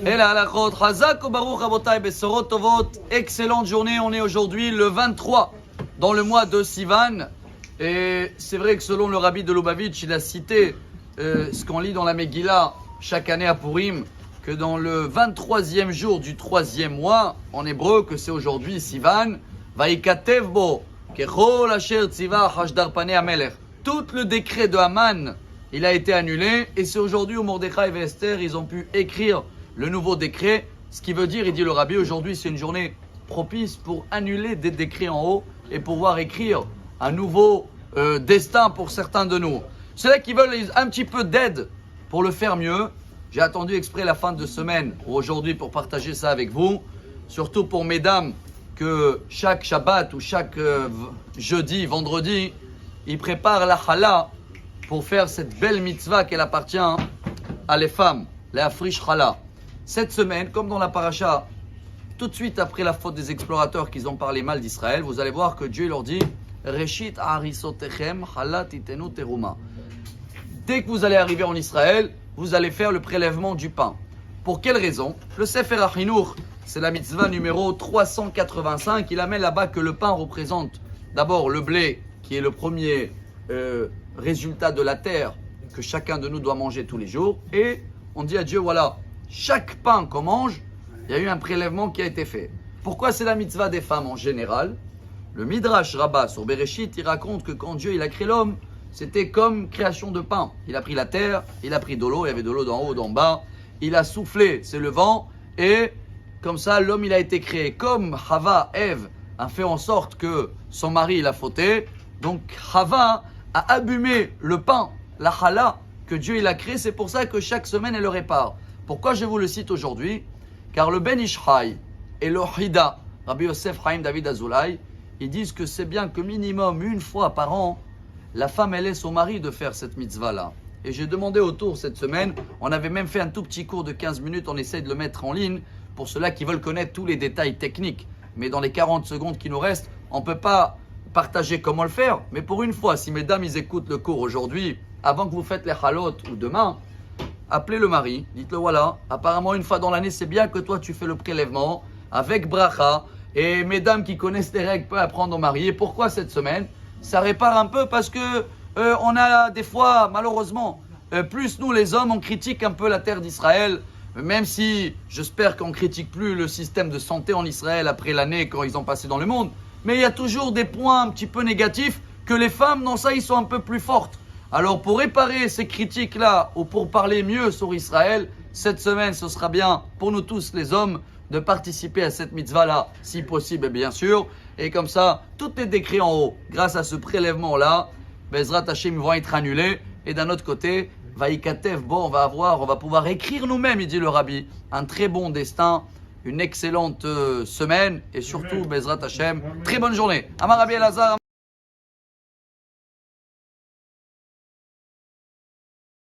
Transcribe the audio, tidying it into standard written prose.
Et la halachot, Chazak ou Baruch Rabotai, Besorot Tovot, excellente journée, on est aujourd'hui le 23 dans le mois de Sivan. Et c'est vrai que selon le rabbi de Lubavitch, il a cité ce qu'on lit dans la Megillah chaque année à Purim, que dans le 23e jour du 3e mois, en hébreu, que c'est aujourd'hui Sivan, Vaikatev bo, Kechol asher tziva hashdar panei hamelech. Tout le décret de Haman, il a été annulé, et c'est aujourd'hui où Mordechai et Esther, ils ont pu écrire le nouveau décret, ce qui veut dire, il dit le rabbi, aujourd'hui c'est une journée propice pour annuler des décrets en haut et pouvoir écrire un nouveau destin pour certains de nous. Ceux-là qui veulent un petit peu d'aide pour le faire mieux, j'ai attendu exprès la fin de semaine ou aujourd'hui pour partager ça avec vous, surtout pour mesdames que chaque Shabbat ou chaque jeudi, vendredi, ils préparent la challah pour faire cette belle mitzvah qu'elle appartient à les femmes, la frish challah. Cette semaine, comme dans la paracha, tout de suite après la faute des explorateurs qu'ils ont parlé mal d'Israël, vous allez voir que Dieu leur dit Reshit harisotechem challah titenu teruma. Dès que vous allez arriver en Israël, vous allez faire le prélèvement du pain. Pour quelle raison? Le Sefer HaChinuch, c'est la mitzvah numéro 385. Il amène là-bas que le pain représente d'abord le blé, qui est le premier résultat de la terre que chacun de nous doit manger tous les jours. Et on dit à Dieu, voilà, chaque pain qu'on mange, il y a eu un prélèvement qui a été fait. Pourquoi c'est la mitzvah des femmes en général? Le Midrash Rabbah sur Bereshit, il raconte que quand Dieu il a créé l'homme, c'était comme création de pain. Il a pris la terre, il a pris de l'eau, il y avait de l'eau d'en haut, d'en bas. Il a soufflé, c'est le vent, et comme ça, l'homme il a été créé. Comme Chava, Ève, a fait en sorte que son mari il a fauté, donc Chava a abîmé le pain, la challah, que Dieu il a créé. C'est pour ça que chaque semaine elle le répare. Pourquoi je vous le cite aujourd'hui? Car le Ben Ishraï et le Hida, Rabbi Yosef Chaim David Azoulay, ils disent que c'est bien que minimum une fois par an, la femme elle laisse son mari de faire cette mitzvah-là. Et j'ai demandé autour cette semaine, on avait même fait un tout petit cours de 15 minutes, on essaie de le mettre en ligne pour ceux-là qui veulent connaître tous les détails techniques. Mais dans les 40 secondes qui nous restent, on ne peut pas partager comment le faire. Mais pour une fois, si mesdames ils écoutent le cours aujourd'hui, avant que vous faites les halot ou demain, appelez le mari, dites-le voilà, apparemment une fois dans l'année, c'est bien que toi tu fais le prélèvement avec bracha. Et mesdames qui connaissent les règles peuvent apprendre au mari. Et pourquoi cette semaine? Ça répare un peu parce que on a des fois, malheureusement, plus nous les hommes, on critique un peu la terre d'Israël, même si j'espère qu'on ne critique plus le système de santé en Israël après l'année quand ils ont passé dans le monde. Mais il y a toujours des points un petit peu négatifs que les femmes, dans ça, ils sont un peu plus fortes. Alors pour réparer ces critiques-là ou pour parler mieux sur Israël, cette semaine, ce sera bien pour nous tous les hommes de participer à cette mitzvah-là, si possible bien sûr. Et comme ça, tout est décrit en haut. Grâce à ce prélèvement-là, Bezrat Hashem vont être annulés. Et d'un autre côté, Vaikatev, bon, on va pouvoir écrire nous-mêmes, il dit le rabbi, un très bon destin, une excellente semaine. Et surtout, Bezrat Hashem, très bonne journée. Amar Rabbi Elazar.